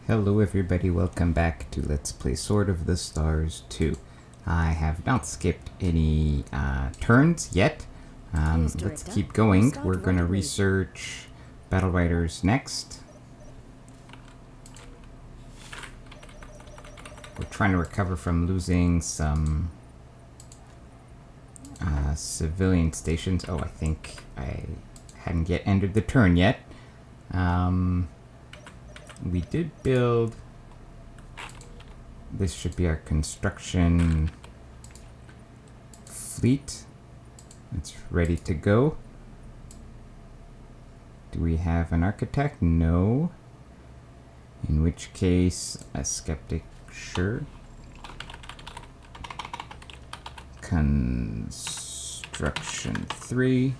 Hello everybody, welcome back to Let's Play Sword of the Stars 2. I have not skipped any turns yet. Let's keep going. We're going to research Battle Riders next. We're trying to recover from losing some civilian stations. Oh, I think I hadn't yet entered the turn yet. We did build... This should be our construction fleet. It's ready to go. Do we have an architect? No. In which case, a skeptic, sure. Construction 3.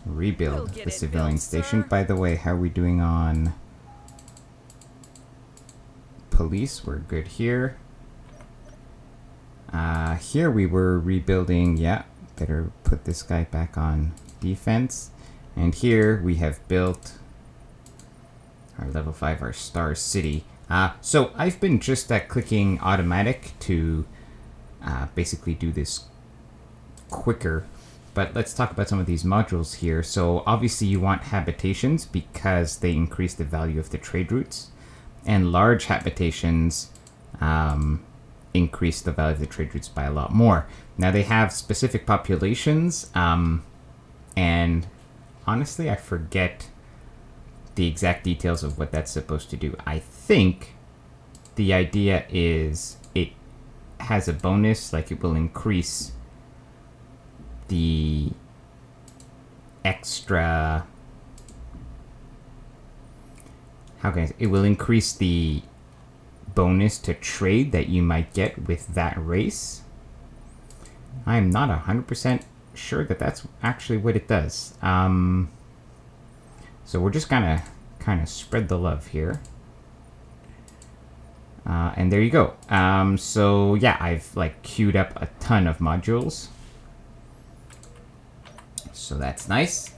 Rebuild the civilian station. By the way, how are we doing on police? We're good here. Here we were rebuilding. Yeah, better put this guy back on defense. And here we have built our level 5, our Star City. So I've been just clicking automatic to basically do this quicker. But let's talk about some of these modules here. So obviously you want habitations because they increase the value of the trade routes. And large habitations increase the value of the trade routes by a lot more. Now they have specific populations. And honestly, I forget the exact details of what that's supposed to do. I think the idea is it has a bonus, like it will increase the extra, how can I say, it will increase the bonus to trade that you might get with that race. I'm not 100% sure that that's actually what it does. So we're just gonna kind of spread the love here. And there you go. So yeah, I've like queued up a ton of modules. So that's nice.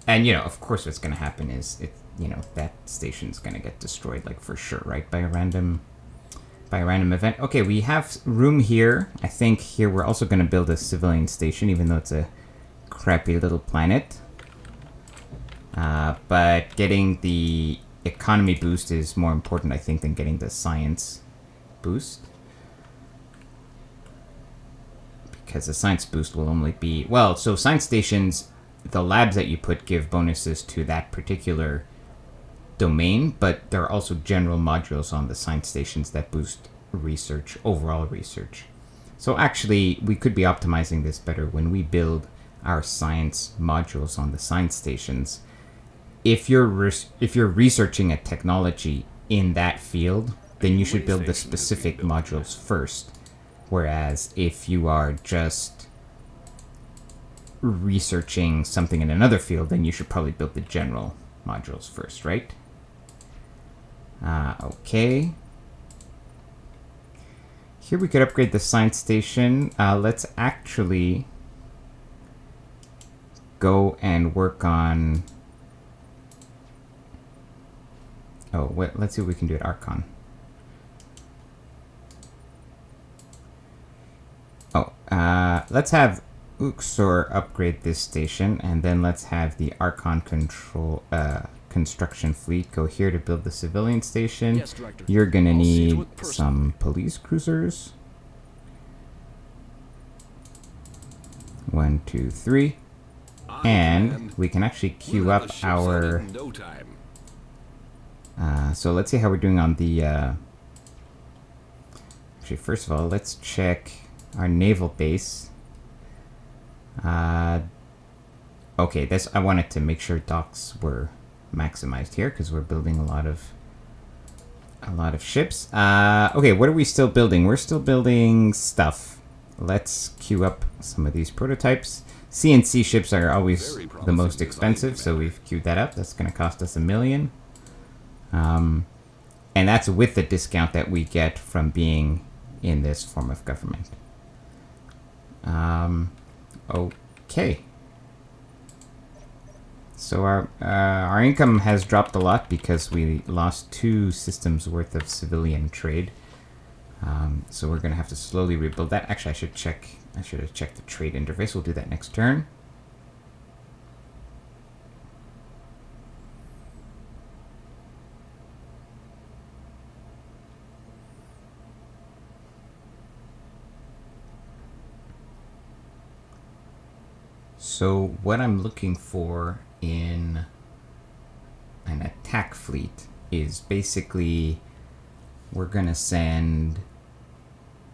And, you know, of course what's going to happen is, that station's going to get destroyed, like, for sure, right? By a random event. Okay, we have room here. I think here we're also going to build a civilian station, even though it's a crappy little planet. But getting the economy boost is more important, I think, than getting the science boost. Because the science boost will only be... Well, so science stations, the labs that you put give bonuses to that particular domain, but there are also general modules on the science stations that boost research, overall research. So actually, we could be optimizing this better when we build our science modules on the science stations. If you're researching a technology in that field, then you should build the specific modules first. Whereas if you are just researching something in another field, then you should probably build the general modules first, right? Okay. Here we could upgrade the science station. Let's actually go and work on... Oh, wait, let's see what we can do at Archon. Let's have Uxor upgrade this station, and then let's have the Archon construction fleet go here to build the civilian station. Yes, Director. You're gonna need some police cruisers. 1, 2, 3. And we can actually queue up our... So let's see how we're doing on the... Actually, first of all, let's check our naval base. Okay, I wanted to make sure docks were maximized here because we're building a lot of ships. Okay, what are we still building? We're still building stuff. Let's queue up some of these prototypes. CNC ships are always the most expensive, so we've queued that up. That's going to cost us $1 million. And that's with the discount that we get from being in this form of government. Okay. So our income has dropped a lot because we lost 2 systems worth of civilian trade. So we're gonna have to slowly rebuild that. Actually, I should have checked the trade interface. We'll do that next turn. So what I'm looking for in an attack fleet is basically we're gonna send.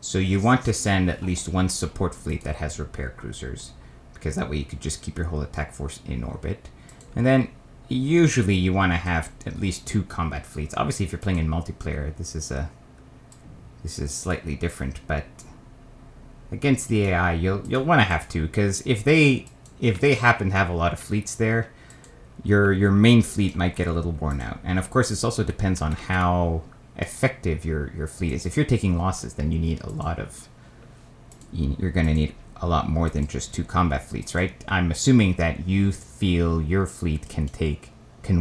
So you want to send at least 1 support fleet that has repair cruisers, because that way you could just keep your whole attack force in orbit. And then usually you want to have at least 2 combat fleets. Obviously, if you're playing in multiplayer, this is slightly different, but against the AI, you'll want to have 2, because if they happen to have a lot of fleets there, your main fleet might get a little worn out. And of course, this also depends on how effective your fleet is. If you're taking losses, then you're going to need a lot more than just 2 combat fleets, right? I'm assuming that you feel your fleet can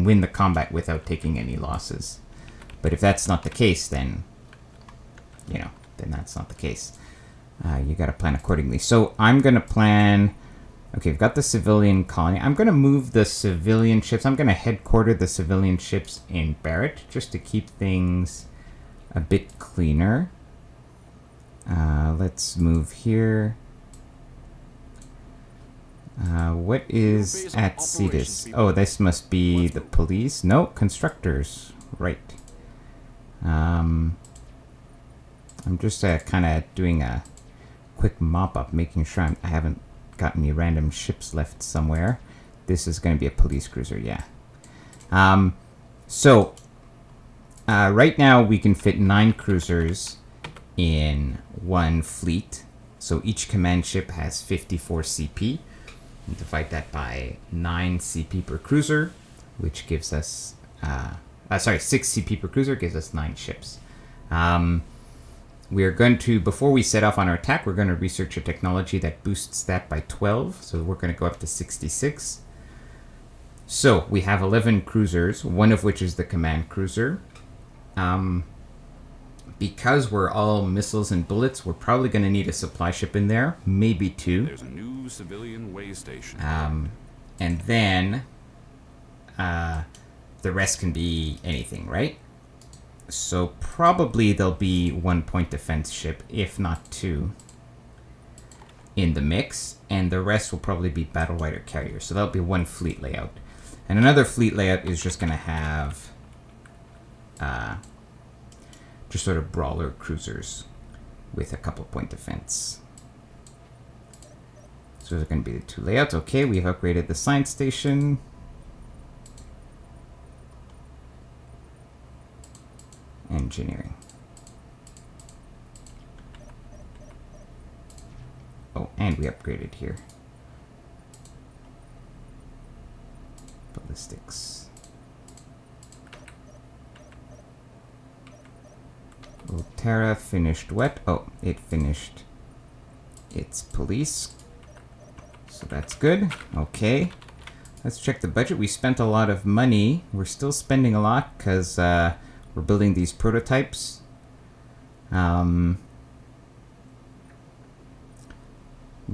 win the combat without taking any losses. But if that's not the case, then that's not the case. You got to plan accordingly. So I'm going to plan. Okay, we've got the civilian colony. I'm going to move the civilian ships. I'm going to headquarter the civilian ships in Barrett just to keep things a bit cleaner. Let's move here. What is at Cetus? Oh, this must be the police. No, constructors. Right. I'm just kind of doing a quick mop-up, making sure I haven't got any random ships left somewhere. This is going to be a police cruiser, yeah. So, right now we can fit 9 cruisers in 1 fleet. So each command ship has 54 CP. And divide that by 9 CP per cruiser, which gives us... 6 CP per cruiser gives us 9 ships. We're going to, before we set off on our attack, we're going to research a technology that boosts that by 12. So we're going to go up to 66. So we have 11 cruisers, one of which is the command cruiser. Because we're all missiles and bullets, we're probably going to need a supply ship in there, maybe 2. There's a new civilian way station. And then the rest can be anything, right? So probably there'll be 1 point defense ship, if not 2, in the mix, and the rest will probably be battle fighter carriers. So that'll be 1 fleet layout. And another fleet layout is just going to have just sort of brawler cruisers with a couple point defense. So those are going to be the 2 layouts. Okay, we've upgraded the science station. Engineering. Oh, and we upgraded here. Ballistics. Ultera finished wet. Oh, it finished its police. So that's good. Okay. Let's check the budget. We spent a lot of money. We're still spending a lot because we're building these prototypes. We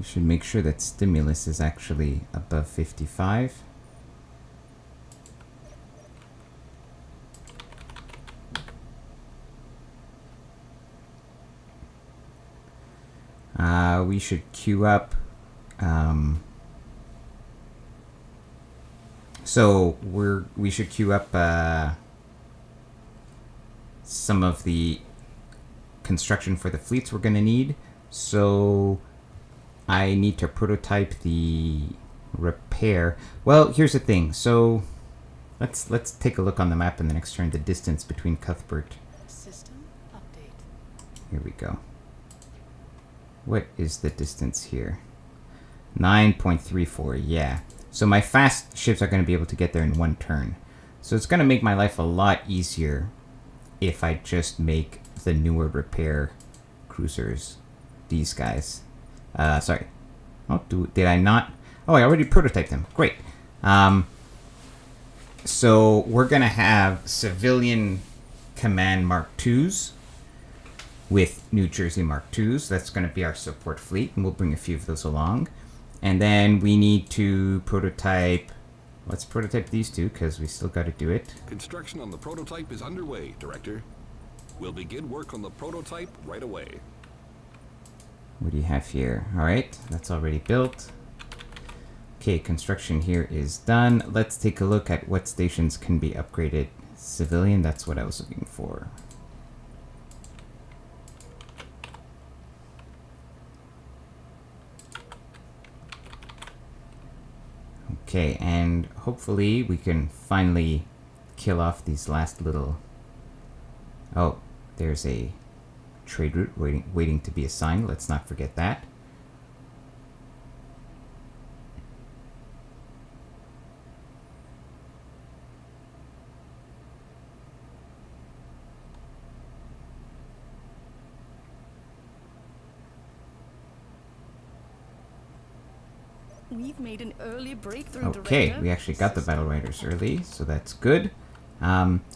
should make sure that stimulus is actually above 55. We should queue up. So we should queue up some of the construction for the fleets we're going to need. So I need to prototype the repair. Well, here's the thing. So let's take a look on the map in the next turn. The distance between Cuthbert. System update. Here we go. What is the distance here? 9.34. Yeah. So my fast ships are going to be able to get there in 1 turn. So it's going to make my life a lot easier if I just make the newer repair cruisers these guys. Sorry. Oh, did I not? Oh, I already prototyped them. Great. So we're going to have civilian command Mark IIs with New Jersey Mark IIs. That's going to be our support fleet, and we'll bring a few of those along. And then we need to prototype. Let's prototype these two because we still got to do it. Construction on the prototype is underway, Director. We'll begin work on the prototype right away. What do you have here? All right, that's already built. Okay, construction here is done. Let's take a look at what stations can be upgraded. Civilian, that's what I was looking for. Okay, and hopefully we can finally kill off these last little... Oh, there's a trade route waiting to be assigned. Let's not forget that. We've made an early breakthrough, Okay, Director. we actually got the battle riders early, so that's good.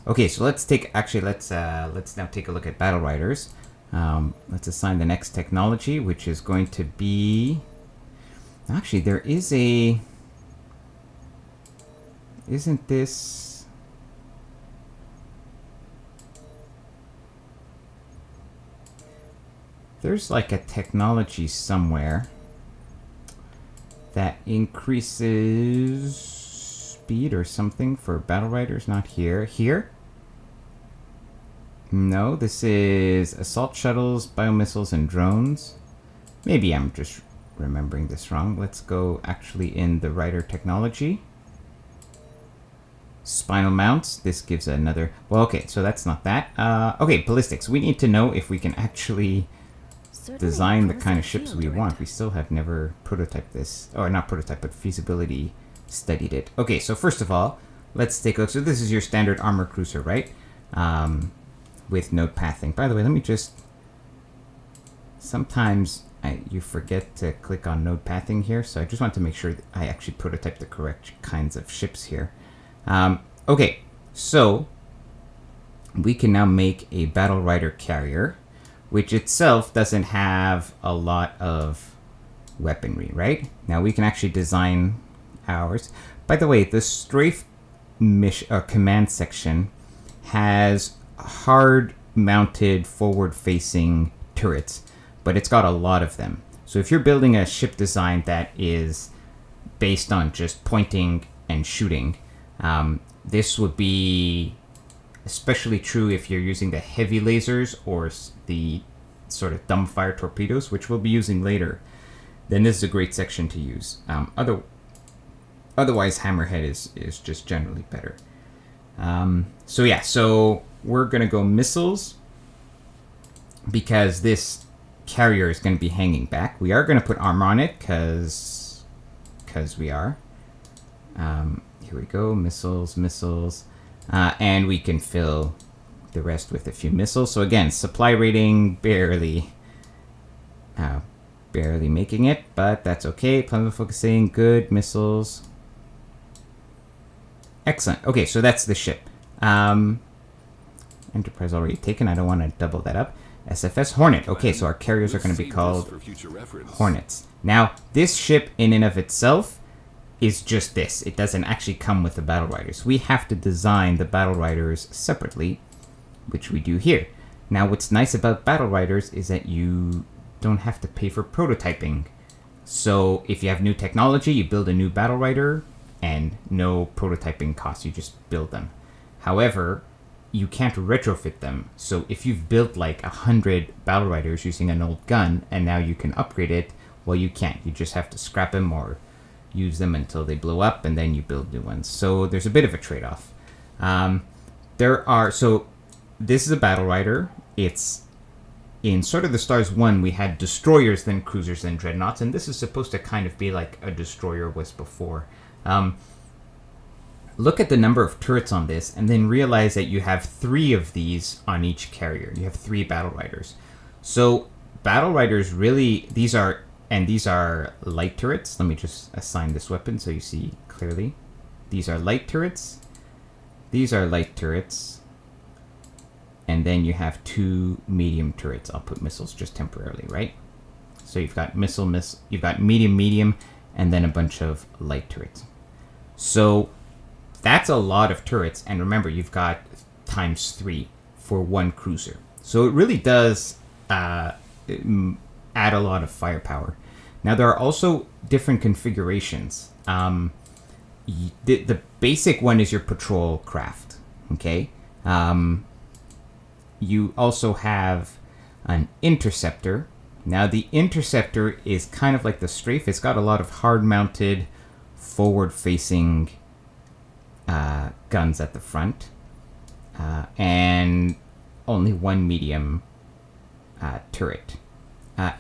Okay, so let's now take a look at battle riders. Let's assign the next technology, which is going to be... Actually, there is a... Isn't this... There's like a technology somewhere that increases speed or something for battle riders. Not here. Here? No, this is assault shuttles, biomissiles, and drones. Maybe I'm just remembering this wrong. Let's go actually in the rider technology. Spinal mounts. This gives another... Well, okay, so that's not that. Okay, ballistics. We need to know if we can actually design the kind of ships we want. We still have never prototyped this. Or not prototyped, but feasibility studied it. Okay, so first of all, let's take a look. So this is your standard armor cruiser, right? With node pathing. By the way, let me just... Sometimes you forget to click on node pathing here, so I just want to make sure that I actually prototype the correct kinds of ships here. Okay, so we can now make a battle rider carrier, which itself doesn't have a lot of weaponry, right? Now we can actually design ours. By the way, the strafe command section has hard mounted forward facing turrets, but it's got a lot of them. So if you're building a ship design that is based on just pointing and shooting, this would be especially true if you're using the heavy lasers or the sort of dumbfire torpedoes, which we'll be using later. Then this is a great section to use. Otherwise, Hammerhead is just generally better. So yeah, so we're going to go missiles because this carrier is going to be hanging back. We are going to put armor on it because we are. Here we go, missiles. And we can fill the rest with a few missiles. So again, supply rating barely making it, but that's okay. Plasma focusing, good. Missiles. Excellent. Okay, so that's the ship. Enterprise already taken. I don't want to double that up. SFS Hornet. Okay, so our carriers are going to be called Hornets. Now, this ship in and of itself is just this. It doesn't actually come with the battle riders. We have to design the battle riders separately, which we do here. Now, what's nice about battle riders is that you don't have to pay for prototyping. So if you have new technology, you build a new battle rider and no prototyping costs. You just build them. However, you can't retrofit them. So if you've built like 100 battle riders using an old gun and now you can upgrade it, well, you can't. You just have to scrap them or use them until they blow up and then you build new ones. So there's a bit of a trade-off. So this is a battle rider. It's in Sword of the Stars 1, we had destroyers, then cruisers, then dreadnoughts, and this is supposed to kind of be like a destroyer was before. Look at the number of turrets on this and then realize that you have 3 of these on each carrier. You have 3 battle riders. So battle riders really, these are and these are light turrets. Let me just assign this weapon so you see clearly. These are light turrets. These are light turrets. And then you have 2 medium turrets. I'll put missiles just temporarily, right? So you've got you've got medium, and then a bunch of light turrets. So that's a lot of turrets. And remember, you've got times 3 for 1 cruiser. So it really does add a lot of firepower. Now, there are also different configurations. The basic one is your patrol craft, okay? You also have an interceptor. Now, the interceptor is kind of like the strafe. It's got a lot of hard-mounted, forward-facing guns at the front, and only 1 medium turret.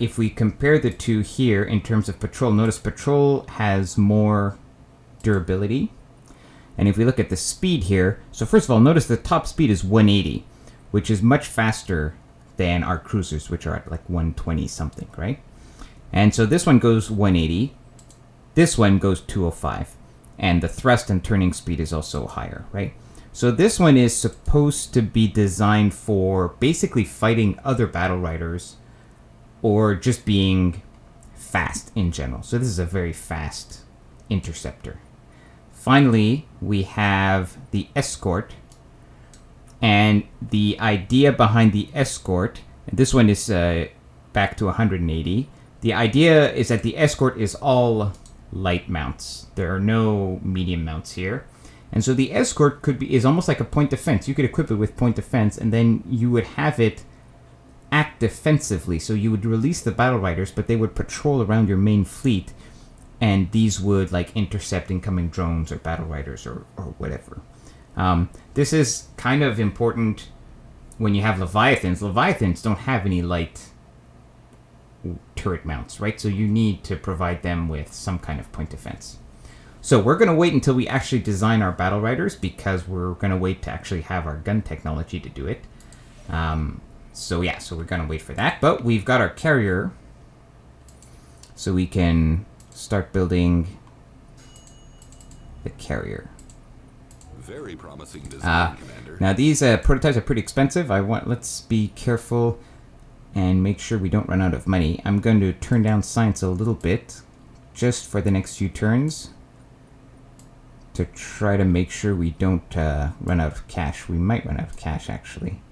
If we compare the two here in terms of patrol, notice patrol has more durability. And if we look at the speed here, so first of all, notice the top speed is 180, which is much faster than our cruisers, which are at like 120 something, right? And so this one goes 180, this one goes 205, and the thrust and turning speed is also higher, right? So this one is supposed to be designed for basically fighting other battle riders or just being fast in general. So this is a very fast interceptor. Finally, we have the escort. And the idea behind the escort, and this one is back to 180. The idea is that the escort is all light mounts. There are no medium mounts here. And so the escort is almost like a point defense. You could equip it with point defense, and then you would have it act defensively. So you would release the battle riders, but they would patrol around your main fleet, and these would like intercept incoming drones or battle riders or whatever. This is kind of important when you have Leviathans. Leviathans don't have any light turret mounts, right? So you need to provide them with some kind of point defense. So we're going to wait until we actually design our battle riders, because we're going to wait to actually have our gun technology to do it. So we're going to wait for that. But we've got our carrier, so we can start building the carrier. Very promising design, Commander. Now these prototypes are pretty expensive. Let's be careful and make sure we don't run out of money. I'm going to turn down science a little bit just for the next few turns to try to make sure we don't run out of cash. We might run out of cash, actually.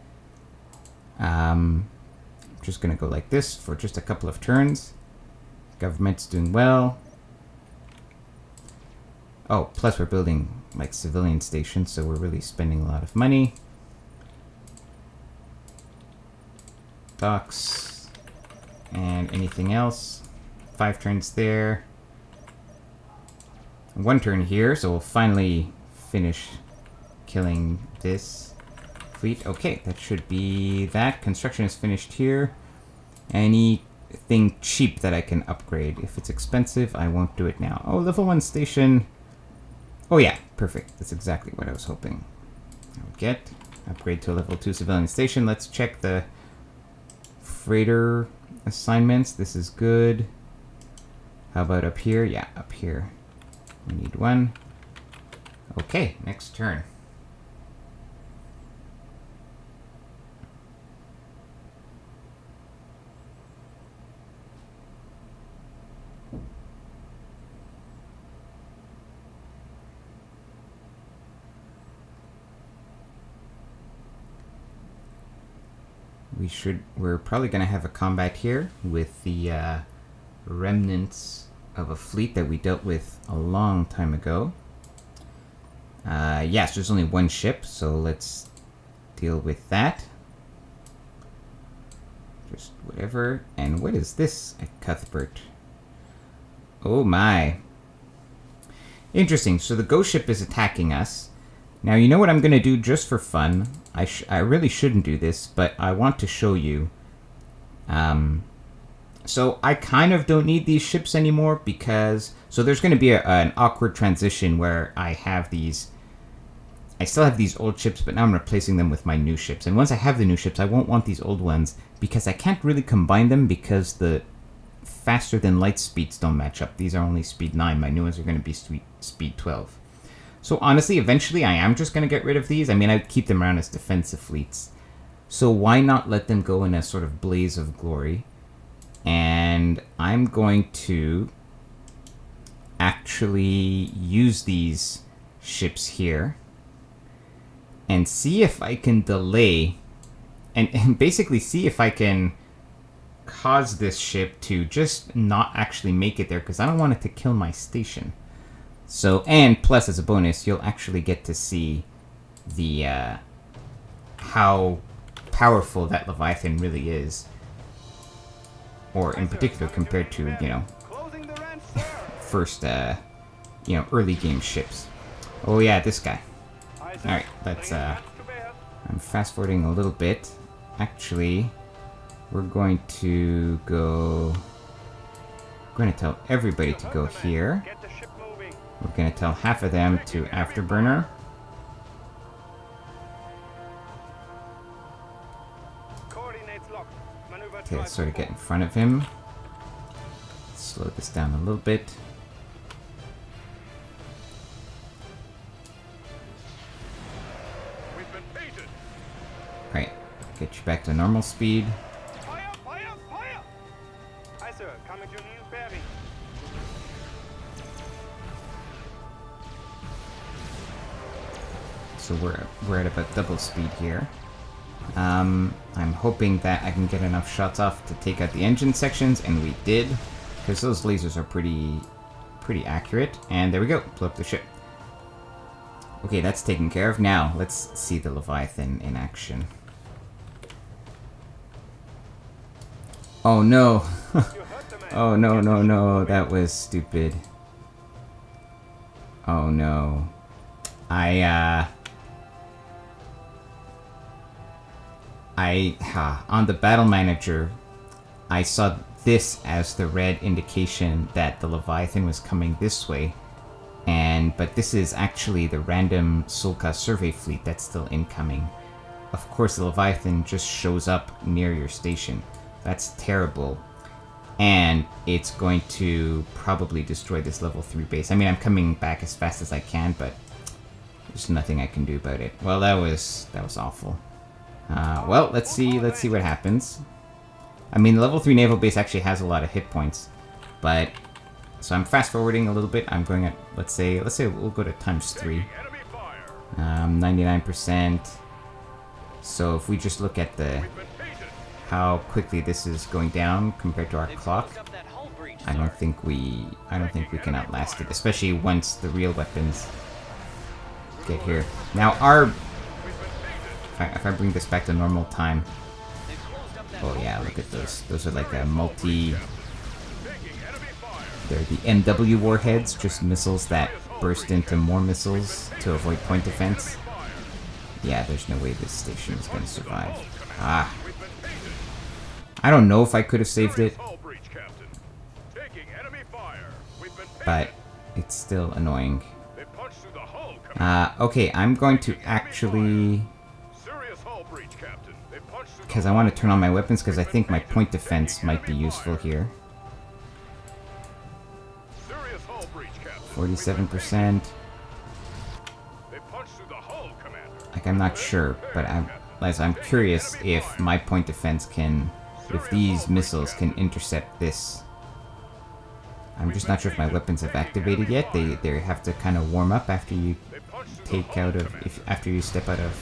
I'm just going to go like this for just a couple of turns. Government's doing well. Oh, plus we're building like civilian stations, so we're really spending a lot of money. Docks and anything else. 5 turns there. 1 turn here, so we'll finally finish killing this fleet. Okay, that should be that. Construction is finished here. Anything cheap that I can upgrade. If it's expensive, I won't do it now. Oh, level 1 station. Oh yeah, perfect. That's exactly what I was hoping I would get. Upgrade to a level 2 civilian station. Let's check the freighter assignments. This is good. How about up here? Yeah, up here. We need 1. Okay, next turn. We're probably going to have a combat here with the remnants of a fleet that we dealt with a long time ago. Yes, there's only 1 ship, so let's deal with that. Just whatever. And what is this at Cuthbert? Oh my. Interesting. So the ghost ship is attacking us. Now, you know what I'm going to do just for fun? I really shouldn't do this, but I want to show you. So I kind of don't need these ships anymore because... So there's going to be an awkward transition where I still have these old ships, but now I'm replacing them with my new ships. And once I have the new ships, I won't want these old ones because I can't really combine them because the faster than light speeds don't match up. These are only speed 9. My new ones are going to be speed 12. So honestly, eventually I am just going to get rid of these. I mean, I'd keep them around as defensive fleets. So why not let them go in a sort of blaze of glory? And I'm going to actually use these ships here and see if I can delay and basically see if I can cause this ship to just not actually make it there, because I don't want it to kill my station. So, and plus as a bonus, you'll actually get to see the how powerful that Leviathan really is, or in particular compared to, you know, first you know, early game ships. Oh yeah, this guy. Alright, let's I'm fast forwarding a little bit. Actually, we're going to go... We're going to tell everybody to go here. We're going to tell half of them to Afterburner. To sort of get in front of him. Slow this down a little bit. Right, get you back to normal speed. So we're at about double speed here. I'm hoping that I can get enough shots off to take out the engine sections, and we did, because those lasers are pretty accurate. And there we go, blew up the ship. Okay, that's taken care of. Now let's see the Leviathan in action. Oh no! Oh no, no, no, that was stupid. Oh no. On the battle manager, I saw this as the red indication that the Leviathan was coming this way, but this is actually the random Sulka survey fleet that's still incoming. Of course, the Leviathan just shows up near your station. That's terrible, and it's going to probably destroy this level 3 base. I mean, I'm coming back as fast as I can, but there's nothing I can do about it. Well, that was awful. Well, let's see what happens. I mean, the level 3 naval base actually has a lot of hit points, but so I'm fast forwarding a little bit. I'm going at let's say we'll go to ×3. 99%. So if we just look at how quickly this is going down compared to our clock, I don't think we can outlast it, especially once the real weapons get here. Now if I bring this back to normal time, oh yeah, look at those. Those are like a multi. They're the MW warheads, just missiles that burst into more missiles to avoid point defense. Yeah, there's no way this station is going to survive. I don't know if I could have saved it, but it's still annoying. Okay, I'm going to actually... because I want to turn on my weapons, because I think my point defense might be useful here. 47%. Like, I'm not sure, but I'm curious if my point defense can... if these missiles can intercept this. I'm just not sure if my weapons have activated yet. They have to kind of warm up after you take out of... after you step out of...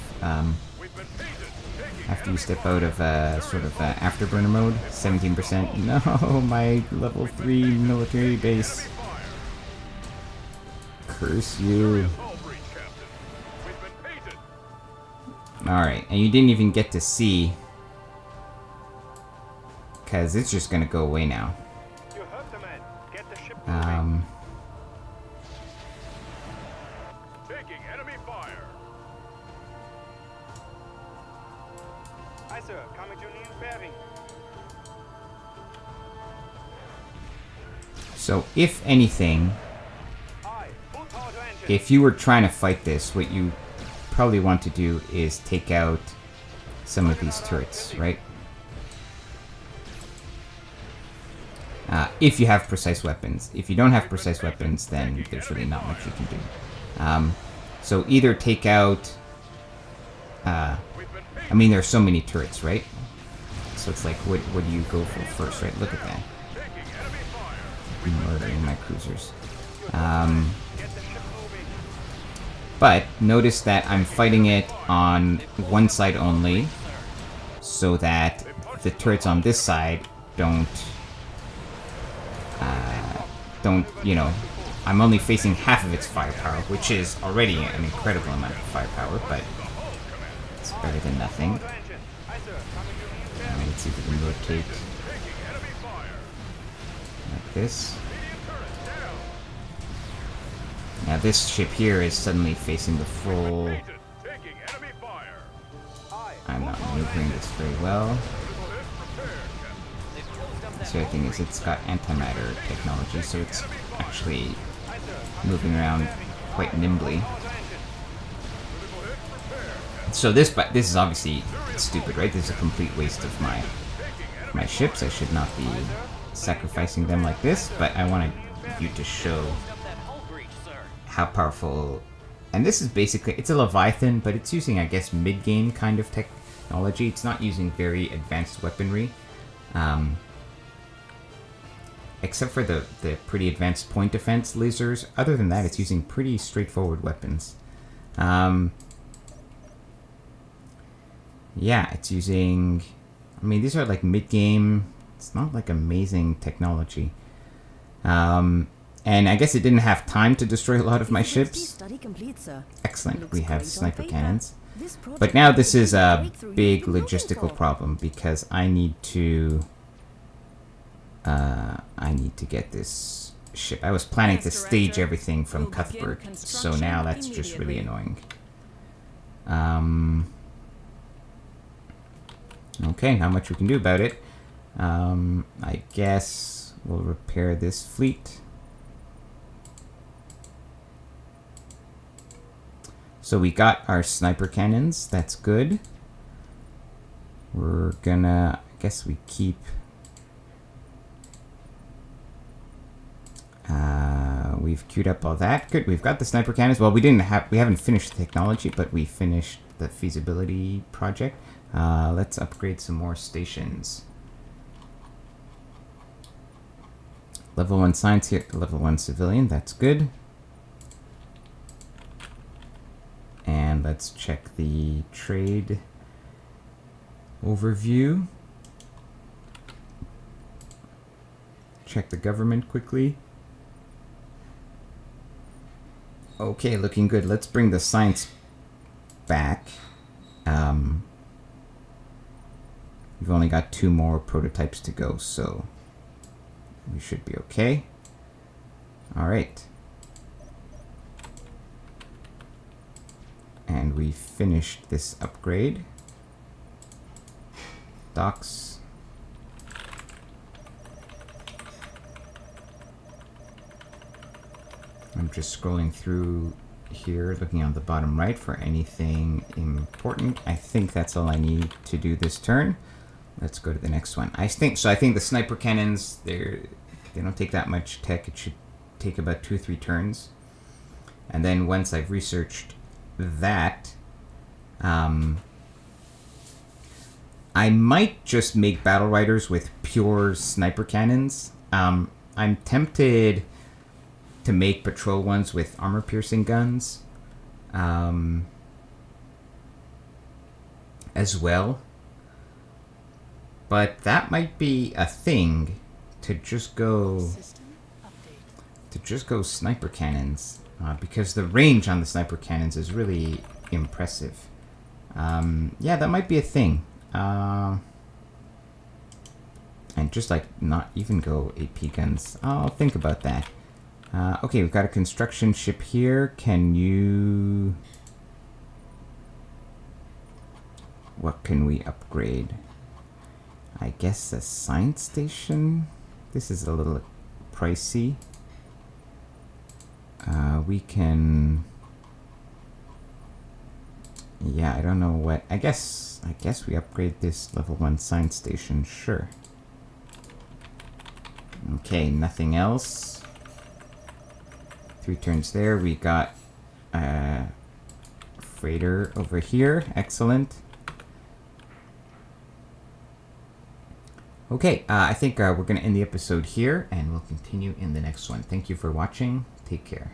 sort of afterburner mode. 17%. No, my level 3 military base. Curse you. Alright, and you didn't even get to see, because it's just gonna go away now. So, if anything, if you were trying to fight this, what you probably want to do is take out some of these turrets, right? if you have precise weapons. If you don't have precise weapons, then there's really not much you can do. So either take out... I mean, there's so many turrets, right? So it's like, what do you go for first, right? Look at that. Murdering my cruisers. But notice that I'm fighting it on one side only, so that the turrets on this side don't, you know, I'm only facing half of its firepower, which is already an incredible amount of firepower, but it's better than nothing. Let's see if we can rotate like this. Now this ship here is suddenly facing the full... I'm not maneuvering this very well. The other thing is it's got antimatter technology, so it's actually moving around quite nimbly. So this is obviously stupid, right? This is a complete waste of my ships. I should not be sacrificing them like this, but I wanted you to show how powerful... And this is basically... It's a Leviathan, but it's using, I guess, mid-game kind of technology. It's not using very advanced weaponry. Except for the pretty advanced point defense lasers. Other than that, it's using pretty straightforward weapons. Yeah, it's using... I mean, these are like mid-game. It's not like amazing technology. And I guess it didn't have time to destroy a lot of my ships. Excellent, we have sniper cannons. But now this is a big logistical problem because I need to get this ship. I was planning to stage everything from Cuthbert, so now that's just really annoying. Okay, not much we can do about it. I guess we'll repair this fleet. So we got our sniper cannons, that's good. We're gonna, I guess we keep... we've queued up all that. Good, we've got the sniper cannons. Well, we haven't finished the technology, but we finished the feasibility project. Let's upgrade some more stations. Level 1 science here, level 1 civilian, that's good. And let's check the trade overview. Check the government quickly. Okay, looking good. Let's bring the science back. We've only got 2 more prototypes to go, so we should be okay. All right. And we finished this upgrade. Docks. I'm just scrolling through here, looking on the bottom right for anything important. I think that's all I need to do this turn. Let's go to the next one. I think the sniper cannons, they don't take that much tech. It should take about 2 or 3 turns. And then once I've researched that, I might just make battle riders with pure sniper cannons. I'm tempted to make patrol ones with armor piercing guns as well, but that might be a thing, to just go sniper cannons, because the range on the sniper cannons is really impressive. Yeah, that might be a thing. And just like not even go AP guns. I'll think about that. Okay, we've got a construction ship here. Can you... What can we upgrade? I guess a science station? This is a little pricey. We can... Yeah, I don't know what... I guess we upgrade this level 1 science station, sure. Okay, nothing else. 3 turns there. We got freighter over here. Excellent. Okay, I think we're going to end the episode here, and we'll continue in the next one. Thank you for watching. Take care.